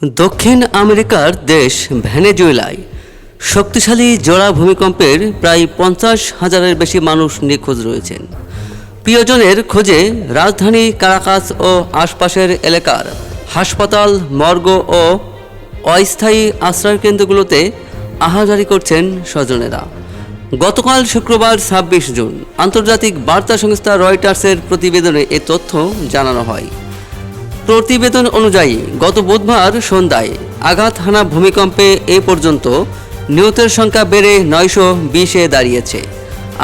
দক্ষিণ আমেরিকার দেশ ভেনেজুয়েলায় শক্তিশালী জোড়া ভূমিকম্পের প্রায় 50,000-এর বেশি মানুষ নিখোঁজ রয়েছেন। প্রিয়জনের খোঁজে রাজধানী কারাকাস ও আশপাশের এলাকার হাসপাতাল, মর্গ ও অস্থায়ী আশ্রয়কেন্দ্রগুলোতে আহাজারি করছেন স্বজনেরা। গতকাল শুক্রবার 26 জুন আন্তর্জাতিক বার্তা সংস্থা রয়টার্সের প্রতিবেদনে এ তথ্য জানানো হয়। প্রতিবেদন অনুযায়ী গত বুধবার সন্ধ্যায় আঘাত হানা ভূমিকম্পে এ পর্যন্ত নিহতের সংখ্যা বেড়ে 920-এ দাঁড়িয়েছে।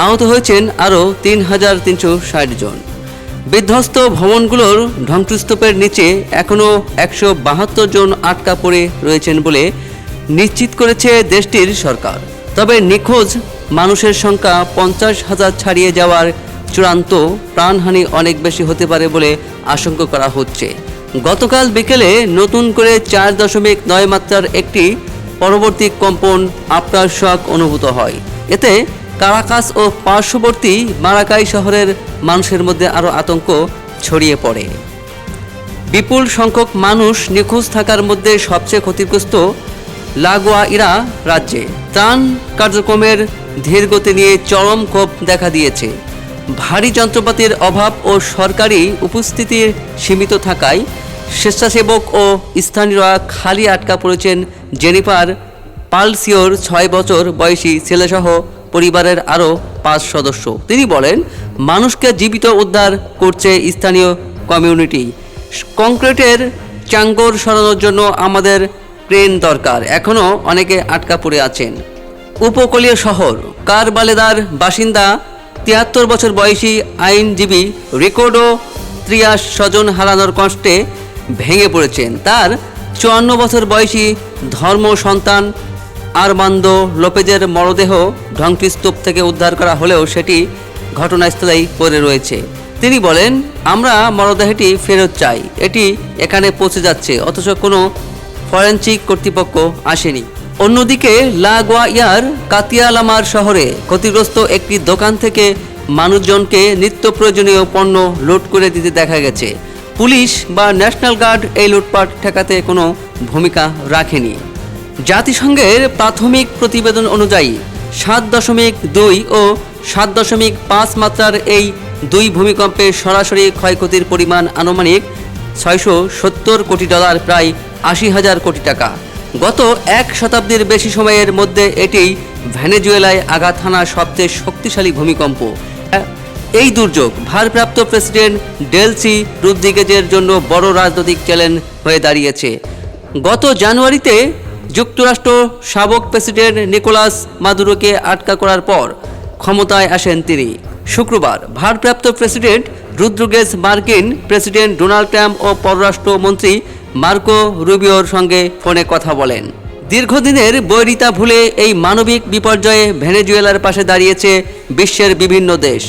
আহত হয়েছেন আরও 3,360 জন। বিধ্বস্ত ভবনগুলোর ধ্বংসস্তূপের নিচে এখনও 172 জন আটকা পড়ে রয়েছেন বলে নিশ্চিত করেছে দেশটির সরকার। তবে নিখোঁজ মানুষের সংখ্যা 50,000 ছাড়িয়ে যাওয়ার চূড়ান্ত প্রাণহানি অনেক বেশি হতে পারে বলে আশঙ্কা করা হচ্ছে। গতকাল বিকেলে নতুন করে 4.9 মাত্রার একটি পরবর্তী কম্পন আফটার শক অনুভূত হয়। এতে কারাকাস ও পার্শ্ববর্তী মারাকাই শহরের মানুষের মধ্যে আরও আতঙ্ক ছড়িয়ে পড়ে। বিপুল সংখ্যক মানুষ নিখোঁজ থাকার মধ্যে সবচেয়ে ক্ষতিগ্রস্ত লাগুয়াইরা রাজ্যে। ত্রাণ কার্যক্রমের ধীরগতি নিয়ে চরম ক্ষোভ দেখা দিয়েছে। ভারী যন্ত্রপাতির অভাব ও সরকারি উপস্থিতির সীমিত থাকায় স্বেচ্ছাসেবক ও স্থানীয়রা খালি আটকা পড়েছেন। জেনিফার পালসিওর 6 বছর বয়সী ছেলেসহ পরিবারের আরও 5 সদস্য। তিনি বলেন, মানুষকে জীবিত উদ্ধার করছে স্থানীয় কমিউনিটি। কংক্রিটের চাঙ্গর সরানোর জন্য আমাদের ক্রেন দরকার। এখনও অনেকে আটকা পড়ে আছেন। উপকূলীয় শহর কারবালেদার বাসিন্দা 73 বছর বয়সী আইনজীবী রিকোডো ত্রিয়াস স্বজন হারানোর কষ্টে ভেঙে পড়েছেন। তার 54 বছর বয়সী ধর্ম সন্তান আরমান্দো লোপেজের মরদেহ ধ্বংসস্তূপ থেকে উদ্ধার করা হলেও সেটি ঘটনাস্থলেই পড়ে রয়েছে। তিনি বলেন, আমরা মরদেহটি ফেরত চাই। এটি এখানে পৌঁছে যাচ্ছে, অথচ কোনো ফরেনসিক কর্তৃপক্ষ আসেনি। অন্যদিকে লাগুয়াইয়ার কাতিয়ালামার শহরে ক্ষতিগ্রস্ত একটি দোকান থেকে মানুষজনকে নিত্য প্রয়োজনীয় পণ্য লুট করে দিতে দেখা গেছে। পুলিশ বা ন্যাশনাল গার্ড এই লুটপাট ঠেকাতে কোনো ভূমিকা রাখেনি। জাতিসংঘের প্রাথমিক প্রতিবেদন অনুযায়ী 7.2 ও 7.5 মাত্রার এই দুই ভূমিকম্পে সরাসরি ক্ষয়ক্ষতির পরিমাণ আনুমানিক $670 কোটি, প্রায় 80,000 কোটি টাকা। গত এক শতাব্দীর বেশি সময়ের মধ্যে এটি ভেনেজুয়েলায় আঘাত হানা সবচেয়ে শক্তিশালী ভূমিকম্প। এই দুর্যোগ ভারপ্রাপ্ত প্রেসিডেন্ট ডেলসি রদ্রিগেজের জন্য বড় রাজনৈতিক চ্যালেঞ্জ হয়ে দাঁড়িয়েছে। গত জানুয়ারিতে যুক্তরাষ্ট্র সাবেক প্রেসিডেন্ট নিকোলাস মাদুরোকে আটকা করার পর ক্ষমতায় আসেন তিনি। শুক্রবার ভারপ্রাপ্ত প্রেসিডেন্ট রদ্রিগেজ মার্কিন প্রেসিডেন্ট ডোনাল্ড ট্রাম্প ও পররাষ্ট্রমন্ত্রী মার্কো রুবিওর সঙ্গে ফোনে কথা বলেন। দীর্ঘদিনের বৈরিতা ভুলে এই মানবিক বিপর্যয়ে ভেনেজুয়েলার পাশে দাঁড়িয়েছে বিশ্বের বিভিন্ন দেশ।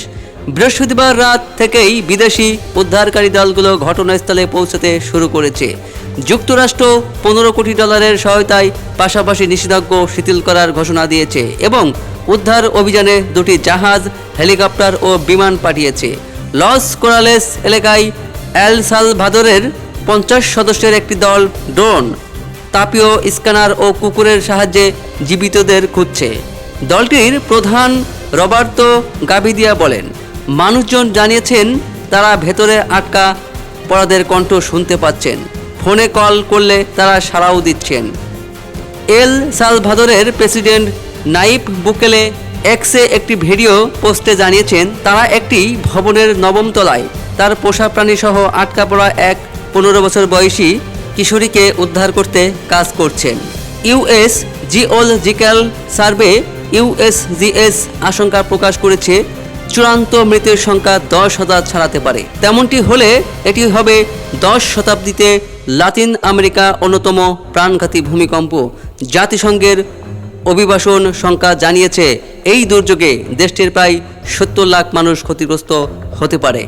বৃহস্পতিবার রাত থেকেই বিদেশি উদ্ধারকারী দলগুলো ঘটনাস্থলে পৌঁছতে শুরু করেছে। যুক্তরাষ্ট্র $15 কোটি সহায়তায় পাশাপাশি নিষেধাজ্ঞা শিথিল করার ঘোষণা দিয়েছে এবং উদ্ধার অভিযানে 2টি জাহাজ, হেলিকপ্টার ও বিমান পাঠিয়েছে। লস কোরালেস এলাকায় এল সালভাদোরের 50 সদস্যের একটি দল ড্রোন, তাপীয় স্ক্যানার ও কুকুরের সাহায্যে জীবিতদের খুঁজছে। দলটির প্রধান রবার্তো গাভিদিয়া বলেন, মানুষজন জানিয়েছেন তারা ভেতরে আটকা পড়াদের কণ্ঠ শুনতে পাচ্ছেন। ফোনে কল করলে তারা সাড়াও দিচ্ছেন। এল সালভাদোরের প্রেসিডেন্ট নাইব বুকেলে এক্সে একটি ভিডিও পোস্টে জানিয়েছেন তারা একটি ভবনের 9ম তলায় তার পোষা প্রাণী সহ আটকা পড়া এক 15 বছর বয়সী কিশোরীকে উদ্ধার করতে কাজ করছেন। ইউএস জিওলজিক্যাল সার্ভে ইউএসজিএস আশঙ্কা প্রকাশ করেছে চূড়ান্ত মৃতের সংখ্যা 10,000 ছাড়াতে পারে। তেমনটি হলে এটি হবে 10 শতাব্দীতে লাতিন আমেরিকা অন্যতম প্রাণঘাতী ভূমিকম্প। জাতিসংঘের অভিবাসন সংখ্যা জানিয়েছে এই দুর্যোগে দেশটির প্রায় 70 লাখ মানুষ ক্ষতিগ্রস্ত হতে পারে।